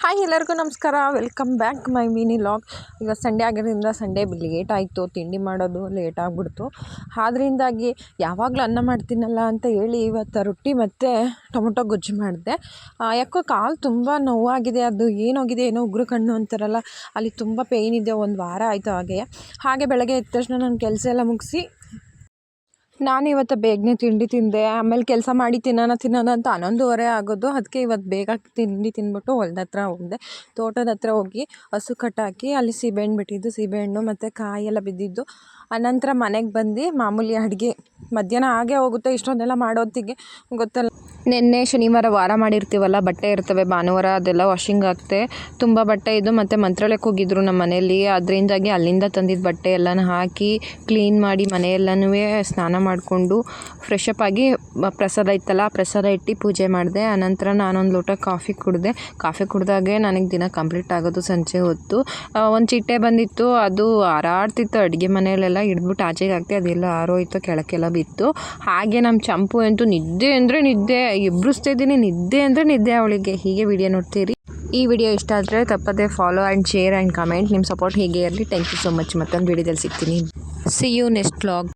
Hi ಎಲ್ಲರಿಗೂ ನಮಸ್ಕಾರ. Welcome back my mini log. ಈಗ ಸಂಡೇ ಆಗಿರೋದ್ರಿಂದ ಸಂಡೇ ಲೇಟ್ ಆಯಿತು, ತಿಂಡಿ ಮಾಡೋದು ಲೇಟ್ ಆಗಿಬಿಡ್ತು. ಆದ್ದರಿಂದಾಗಿ ಯಾವಾಗಲೂ ಅನ್ನ ಮಾಡ್ತೀನಲ್ಲ ಅಂತ ಹೇಳಿ ಇವತ್ತು ರೊಟ್ಟಿ ಮತ್ತು ಟೊಮೊಟೊ ಗೊಜ್ಜು ಮಾಡಿದೆ. ಯಾಕೋ ಕಾಲು ತುಂಬ ನೋವಾಗಿದೆ. ಅದು ಏನೋಗಿದೆ ಏನೋ ಉಗುರು ಕಣ್ಣು ಅಂತಾರಲ್ಲ, ಅಲ್ಲಿ ತುಂಬ ಪೇಯ್ನ್ ಇದೆ. ಒಂದು ವಾರ ಆಯಿತು. ಹಾಗೆ ಬೆಳಗ್ಗೆ ಎದ್ದ ತಕ್ಷಣ ನನ್ನ ಕೆಲಸ ಎಲ್ಲ ಮುಗಿಸಿ ನಾನು ಇವತ್ತು ಬೇಗನೆ ತಿಂಡಿ ತಿಂದೆ. ಆಮೇಲೆ ಕೆಲಸ ಮಾಡಿ ತಿನ್ನೋಣ ಅಂತ 11:30 ಆಗೋದು. ಅದಕ್ಕೆ ಇವತ್ತು ಬೇಗ ತಿಂಡಿ ತಿಂದ್ಬಿಟ್ಟು ಹೊಲ್ದ ಹತ್ರ ಹೋದೆ. ತೋಟದ ಹತ್ರ ಹೋಗಿ ಹಸು ಕಟ್ಟಾಕಿ ಅಲ್ಲಿ ಸೀಬೆಹಣ್ಣು ಬಿಟ್ಟಿದ್ದು, ಸೀಬೆಹಣ್ಣು ಮತ್ತು ಕಾಯೆಲ್ಲ ಬಿದ್ದಿದ್ದು. ಆನಂತರ ಮನೆಗೆ ಬಂದು ಮಾಮೂಲಿ ಅಡುಗೆ ಮಧ್ಯಾಹ್ನ ಆಗೇ ಹೋಗುತ್ತೆ. ಇಷ್ಟೊಂದೆಲ್ಲ ಮಾಡೋತ್ತಿಗೆ ಗೊತ್ತಲ್ಲ, ನಿನ್ನೆ ಶನಿವಾರ ವಾರ ಮಾಡಿರ್ತೀವಲ್ಲ, ಬಟ್ಟೆ ಇರ್ತವೆ. ಭಾನುವಾರ ಅದೆಲ್ಲ ವಾಷಿಂಗ್ ಆಗ್ತೆ. ತುಂಬ ಬಟ್ಟೆ ಇದು. ಮತ್ತು ಮಂತ್ರಾಲಯಕ್ಕೆ ಹೋಗಿದ್ರು ನಮ್ಮ ಮನೆಯಲ್ಲಿ. ಅದರಿಂದಾಗಿ ಅಲ್ಲಿಂದ ತಂದಿದ್ದ ಬಟ್ಟೆ ಎಲ್ಲನೂ ಹಾಕಿ ಕ್ಲೀನ್ ಮಾಡಿ ಮನೆಯೆಲ್ಲನೂ ಸ್ನಾನ ಮಾಡಿಕೊಂಡು ಫ್ರೆಶಪ್ ಆಗಿ ಪ್ರಸಾದ ಇತ್ತಲ್ಲ, ಪ್ರಸಾದ ಇಟ್ಟು ಪೂಜೆ ಮಾಡಿದೆ. ಆನಂತರ ನಾನೊಂದು ಲೋಟ ಕಾಫಿ ಕುಡಿದಾಗೆ ನನಗೆ ದಿನ ಕಂಪ್ಲೀಟ್ ಆಗೋದು. ಸಂಜೆ ಹೊತ್ತು ಒಂದು ಚಿಟ್ಟೆ ಬಂದಿತ್ತು, ಅದು ಹಾರಾಡ್ತಿತ್ತು ಅಡುಗೆ ಮನೆಯಲ್ಲೆಲ್ಲ. ಹಿಡಿದ್ಬಿಟ್ಟು ಆಚೆಗೆ ಹಾಕ್ತೆ, ಅದೆಲ್ಲ ಆರೋಯ್ತು, ಕೆಳಕ್ಕೆಲ್ಲ ಬಿತ್ತು. ಹಾಗೆ ನಮ್ಮ ಚಂಪು ಅಂತೂ ನಿದ್ದೆ ಅಂದರೆ ನಿದ್ದೆ, ಎಬ್ಬಿಸ್ತಾ ಇದ್ದೀನಿ. ನಿದ್ದೆ ಅಂದರೆ ನಿದ್ದೆ ಅವಳಿಗೆ. ಹೀಗೆ ವಿಡಿಯೋ ನೋಡ್ತೀರಿ. ಈ ವಿಡಿಯೋ ಇಷ್ಟ ಆದರೆ ತಪ್ಪದೆ follow and share and comment. ನಿಮ್ಮ ಸಪೋರ್ಟ್ ಹೀಗೆ ಇರಲಿ. Thank you so much. ಮತ್ತೊಂದು ವಿಡಿಯೋದಲ್ಲಿ ಸಿಗ್ತೀನಿ. See you next vlog.